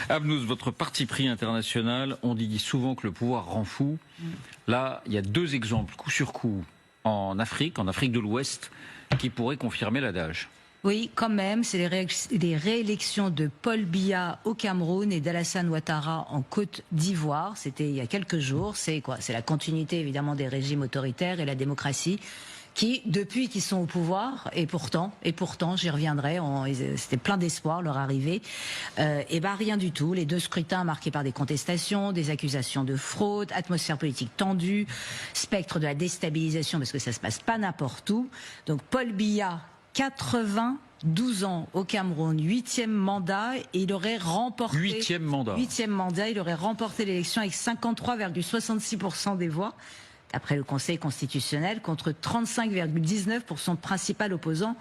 Abnouz, votre parti pris international, on dit souvent que le pouvoir rend fou. Là, il y a deux exemples, coup sur coup, en Afrique de l'Ouest, qui pourraient confirmer l'adage. Oui, quand même, c'est les réélections de Paul Biya au Cameroun et d'Alassane Ouattara en Côte d'Ivoire. C'était il y a quelques jours. C'est quoi? C'est la continuité évidemment des régimes autoritaires et la démocratie qui, depuis qu'ils sont au pouvoir, et pourtant, j'y reviendrai, c'était plein d'espoir leur arrivée, et ben rien du tout. Les deux scrutins marqués par des contestations, des accusations de fraude, atmosphère politique tendue, spectre de la déstabilisation parce que ça se passe pas n'importe où. Donc Paul Biya, 92 ans au Cameroun, 8e mandat, et il aurait remporté... 8e mandat. 8e mandat, il aurait remporté l'élection avec 53,66% des voix, après le Conseil constitutionnel, contre 35,19% pour son principal opposant,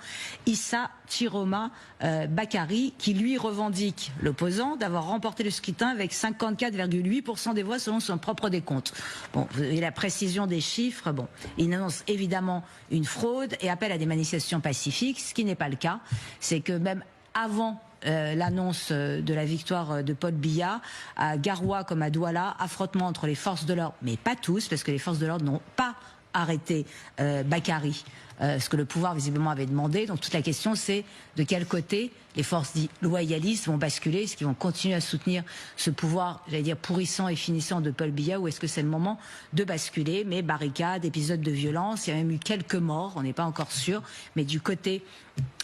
Issa Chiroma Bakary, qui lui revendique, l'opposant, d'avoir remporté le scrutin avec 54,8% des voix selon son propre décompte. Bon, vous avez la précision des chiffres. Bon, il annonce évidemment une fraude et appelle à des manifestations pacifiques, ce qui n'est pas le cas. C'est que même avant l'annonce de la victoire de Paul Biya, à Garoua comme à Douala, affrontement entre les forces de l'ordre, mais pas tous, parce que les forces de l'ordre n'ont pas arrêté Bakary, ce que le pouvoir visiblement avait demandé. Donc toute la question, c'est de quel côté les forces dites loyalistes vont basculer. Est-ce qu'ils vont continuer à soutenir ce pouvoir, j'allais dire, pourrissant et finissant de Paul Biya, ou est-ce que c'est le moment de basculer? Mais barricades, épisodes de violence, il y a même eu quelques morts, on n'est pas encore sûr, mais du côté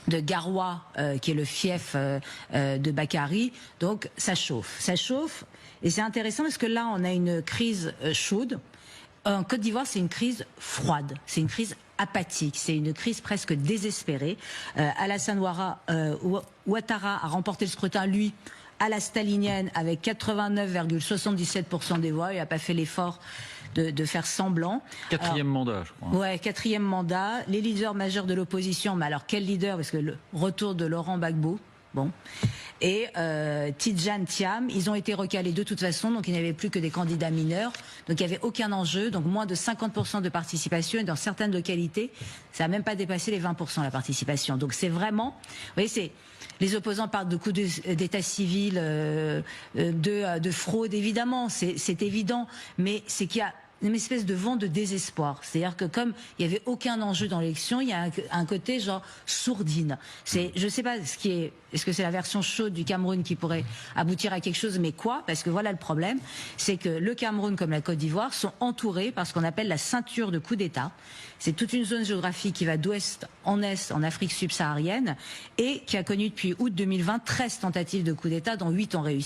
de Garoua, qui est le fief de Bakary, donc ça chauffe, et c'est intéressant parce que là on a une crise chaude. En Côte d'Ivoire, c'est une crise froide, c'est une crise apathique, c'est une crise presque désespérée. Alassane Ouattara a remporté le scrutin, lui, à la stalinienne, avec 89,77% des voix. Il n'a pas fait l'effort de faire semblant. Quatrième mandat, je crois. Ouais, 4e mandat. Les leaders majeurs de l'opposition, mais alors quel leader? Parce que le retour de Laurent Gbagbo, bon, et Tidjane Thiam, ils ont été recalés de toute façon, donc il n'y avait plus que des candidats mineurs, donc il n'y avait aucun enjeu, donc moins de 50% de participation, et dans certaines localités, ça n'a même pas dépassé les 20% la participation. Donc c'est vraiment, vous voyez, c'est... Les opposants parlent de coups d'état civil, de fraude, évidemment, c'est évident, mais c'est qu'il y a une espèce de vent de désespoir. C'est-à-dire que comme il n'y avait aucun enjeu dans l'élection, il y a un côté genre sourdine. Je ne sais pas est-ce que c'est la version chaude du Cameroun qui pourrait aboutir à quelque chose, mais quoi? Parce que voilà le problème, c'est que le Cameroun comme la Côte d'Ivoire sont entourés par ce qu'on appelle la ceinture de coups d'État. C'est toute une zone géographique qui va d'ouest en est en Afrique subsaharienne et qui a connu depuis août 2020 13 tentatives de coups d'État, dont 8 ont réussi.